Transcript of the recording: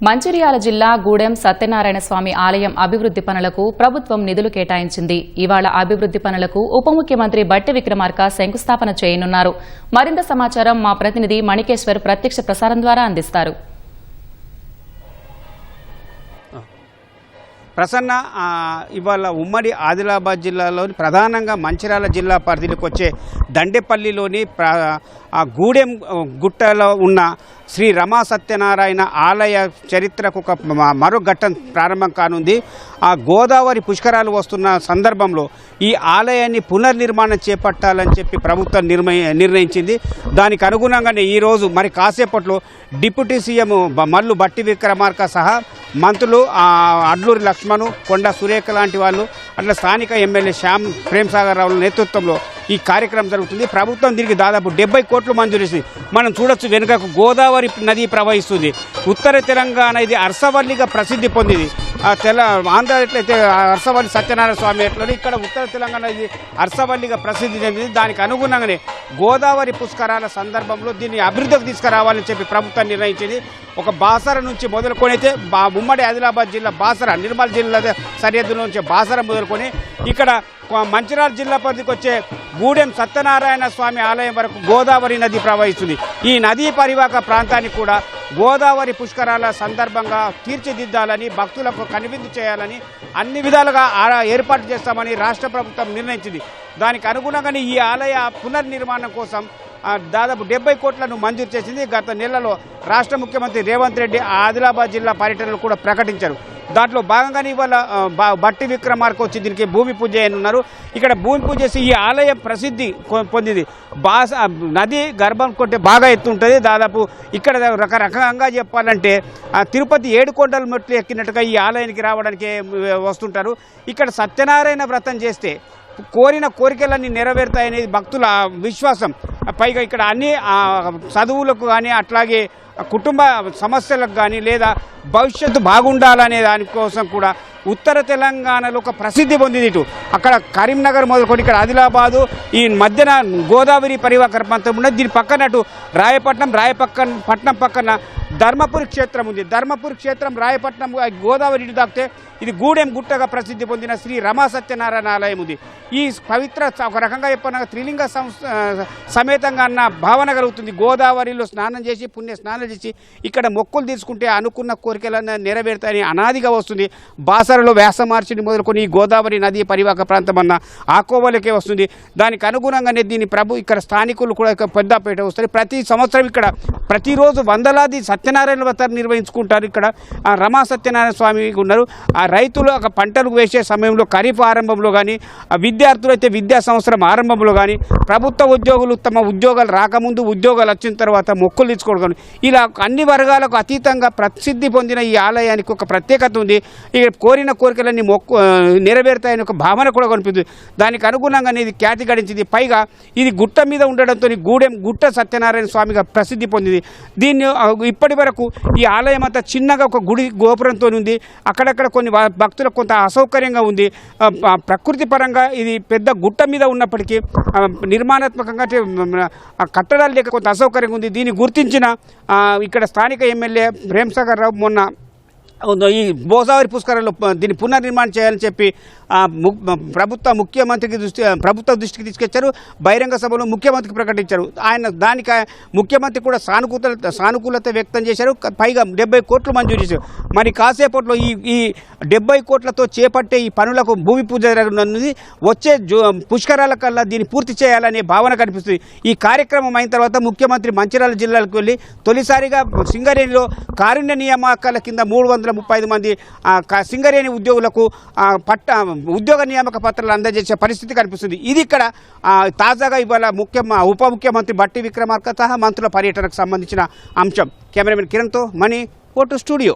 మంచిర్యాల జిల్లా గూడెం సత్యనారాయణ స్వామి ఆలయం అభివృద్ది పనులకు ప్రభుత్వం నిధులు కేటాయించింది. ఇవాళ అభివృద్ది పనులకు ఉప ముఖ్యమంత్రి బట్టి విక్రమార్క శంకుస్థాపన చేయనున్నారు. మరింత సమాచారం మా ప్రతినిధి మణికేశ్వర్ ప్రత్యక్ష ప్రసారం ద్వారా అందిస్తారు. ప్రసన్న, ఇవాళ ఉమ్మడి ఆదిలాబాద్ జిల్లాలోని ప్రధానంగా మంచిర్యాల జిల్లా పరిధిలోకి వచ్చే దండేపల్లిలోని గూడెం గుట్టలో ఉన్న శ్రీ రమా సత్యనారాయణ ఆలయ చరిత్రకు ఒక మరో ఘట్టం ప్రారంభం కానుంది. ఆ గోదావరి పుష్కరాలు వస్తున్న సందర్భంలో ఈ ఆలయాన్ని పునర్నిర్మాణం చేపట్టాలని చెప్పి ప్రభుత్వం నిర్ణయించింది. దానికి అనుగుణంగానే ఈరోజు మరి కాసేపట్లో డిప్యూటీ సీఎం మల్లు బట్టి విక్రమార్క సహా మంత్రులు అడ్లూరి లక్ష్మణు, కొండ సురేఖ లాంటి వాళ్ళు, అట్లా స్థానిక ఎమ్మెల్యే శ్యామ్ ప్రేమ్సాగర్ రావుల నేతృత్వంలో ఈ కార్యక్రమం జరుగుతుంది. ప్రభుత్వం దీనికి దాదాపు 70 కోట్లు మంజూరు చేసింది. మనం చూడొచ్చు, వెనుకకు గోదావరి నది ప్రవహిస్తుంది. ఉత్తర తెలంగాణ ఇది అరసవల్లిగా ప్రసిద్ధి పొందింది. ఆంధ్ర ఎట్లయితే అరసవల్లి సత్యనారాయణ స్వామి ఎట్లని ఇక్కడ ఉత్తర తెలంగాణ ఇది అరసవల్లిగా ప్రసిద్ధి చెందింది. దానికి అనుగుణంగానే గోదావరి పుష్కరాల సందర్భంలో దీన్ని అభివృద్ధికి తీసుకురావాలని చెప్పి ప్రభుత్వం నిర్ణయించింది. ఒక బాసర నుంచి మొదలుకొనైతే ఉమ్మడి ఆదిలాబాద్ జిల్లా బాసర, నిర్మల్ జిల్లా సరిహద్దు నుంచి బాసర మొదలుకొని ఇక్కడ మంచిర్యాల జిల్లా పరిధికి వచ్చే గూడెం సత్యనారాయణ స్వామి ఆలయం వరకు గోదావరి నది ప్రవహిస్తుంది. ఈ నదీ పరివాహక ప్రాంతాన్ని కూడా గోదావరి పుష్కరాల సందర్భంగా తీర్చిదిద్దాలని, భక్తులకు కనువిందు చేయాలని అన్ని విధాలుగా ఏర్పాటు చేస్తామని రాష్ట్ర ప్రభుత్వం నిర్ణయించింది. దానికి అనుగుణంగానే ఈ ఆలయ పునర్నిర్మాణం కోసం దాదాపు 70 కోట్లను మంజూరు చేసింది. గత నెలలో రాష్ట్ర ముఖ్యమంత్రి రేవంత్ రెడ్డి ఆదిలాబాద్ జిల్లా పర్యటనలు కూడా ప్రకటించారు. దాంట్లో భాగంగానే ఇవాళ బట్టి విక్రమార్క వచ్చి దీనికి భూమి పూజ చేయనున్నారు. ఇక్కడ భూమి పూజ చేసి ఈ ఆలయం ప్రసిద్ధి పొందింది. నది గర్భం కొట్టే బాగా ఎత్తు ఉంటుంది. దాదాపు ఇక్కడ రకరకంగా చెప్పాలంటే తిరుపతి 7 కొండల మెట్లు ఎక్కినట్టుగా ఈ ఆలయానికి రావడానికి వస్తుంటారు. ఇక్కడ సత్యనారాయణ వ్రతం చేస్తే కోరిన కోరికలన్నీ నెరవేరుతాయనేది భక్తుల విశ్వాసం. పైగా ఇక్కడ అన్ని చదువులకు కానీ, అట్లాగే కుటుంబ సమస్యలకు కానీ, లేదా భవిష్యత్తు బాగుండాలనే దానికోసం కూడా ఉత్తర తెలంగాణలో ఒక ప్రసిద్ధి పొందింది. ఇటు అక్కడ కరీంనగర్ మొదలుకొని ఇక్కడ ఆదిలాబాదు, ఈ మధ్యన గోదావరి పరివాహక ప్రాంతం ఉన్నది. దీని పక్కన అటు రాయపట్నం పక్కన ధర్మపురి క్షేత్రం ఉంది. ధర్మపురి క్షేత్రం, రాయపట్నం, గోదావరి ఇటు దాకితే ఇది గూడెం గుట్టగా ప్రసిద్ధి పొందిన శ్రీ రమా సత్యనారాయణ ఆలయం ఉంది. ఈ పవిత్ర ఒక రకంగా చెప్పిన త్రిలింగ సమేతంగా అన్న భావన కలుగుతుంది. గోదావరిలో స్నానం చేసి, పుణ్య స్నానం చేసి ఇక్కడ మొక్కులు తీసుకుంటే అనుకున్న కోరికలన్నీ నెరవేరుతాయని అనాదిగా వస్తుంది. బాసరలో వ్యాసమార్చిని మొదలుకొని ఈ గోదావరి నదీ పరివాహక ప్రాంతం అన్న ఆకోవలకే వస్తుంది. దానికి అనుగుణంగానే దీని ఇక్కడ స్థానికులు కూడా పెద్దపేట వస్తారు. ప్రతి సంవత్సరం ఇక్కడ ప్రతిరోజు వందలాది సత్యనారాయణ వ్రతాలు నిర్వహించుకుంటారు. ఇక్కడ రమా సత్యనారాయణ స్వామి ఉన్నారు. ఆ రైతులు ఒక పంటలు వేసే సమయంలో ఖరీఫ్ ఆరంభంలో కానీ, విద్యార్థులు అయితే విద్యా సంవత్సరం ఆరంభంలో కానీ, ప్రభుత్వ ఉద్యోగులు తమ ఉద్యోగాలు రాకముందు, ఉద్యోగాలు వచ్చిన తర్వాత మొక్కులు తీసుకోవడం, ఇలా అన్ని వర్గాలకు అతీతంగా ప్రసిద్ధి పొందిన ఈ ఆలయానికి ఒక ప్రత్యేకత ఉంది. ఇక కోరిన కోరికలన్నీ నెరవేరుతాయని ఒక భావన కూడా కనిపిస్తుంది. దానికి అనుగుణంగానే ఇది ఖ్యాతి గడించింది. పైగా ఇది గుట్ట మీద ఉండడంతో గూడెం గుట్ట సత్యనారాయణ స్వామిగా ప్రసిద్ధి పొందింది. దీన్ని ఇప్పటి వరకు ఈ ఆలయం అంతా చిన్నగా ఒక గుడి గోపురంతో ఉంది. అక్కడక్కడ కొన్ని భక్తులకు కొంత అసౌకర్యంగా ఉంది. ప్రకృతి పరంగా ఇది పెద్ద గుట్ట మీద ఉన్నప్పటికీ నిర్మాణాత్మకంగా కట్టడాలు లేక కొంత అసౌకర్యంగా ఉంది. దీన్ని గుర్తించిన ఇక్కడ స్థానిక ఎమ్మెల్యే ప్రేమ్సాగర్ రావు మొన్న ఈ గోదావరి పుష్కరాల్లో దీన్ని పునర్నిర్మాణం చేయాలని చెప్పి ప్రభుత్వ దృష్టికి తీసుకొచ్చారు. బహిరంగ సభలో ముఖ్యమంత్రికి ప్రకటించారు. ఆయన దానికి ముఖ్యమంత్రి కూడా సానుకూలత వ్యక్తం చేశారు. పైగా 70 కోట్లు మంజూరు చేశారు. మరి కాసేపట్లో ఈ 70 కోట్లతో చేపట్టే ఈ పనులకు భూమి పూజ జరగనున్నది. వచ్చే పుష్కరాల కల్లా దీన్ని పూర్తి చేయాలనే భావన కనిపిస్తుంది. ఈ కార్యక్రమం అయిన తర్వాత ముఖ్యమంత్రి మంచిర్యాల జిల్లాలకు వెళ్ళి తొలిసారిగా సింగరేణిలో కారుణ్య నియామకాల కింద 335 మంది సింగరేణి ఉద్యోగులకు ఉద్యోగ నియామక పత్రాలు అందజేసే పరిస్థితి కనిపిస్తుంది. ఇది ఇక్కడ తాజాగా ఇవాళ ఉప ముఖ్యమంత్రి బట్టి విక్రమార్క సహా మంత్రుల పర్యటనకు సంబంధించిన అంశం. కెమెరామెన్ కిరణ్తో మణి, ఫోటో స్టూడియో.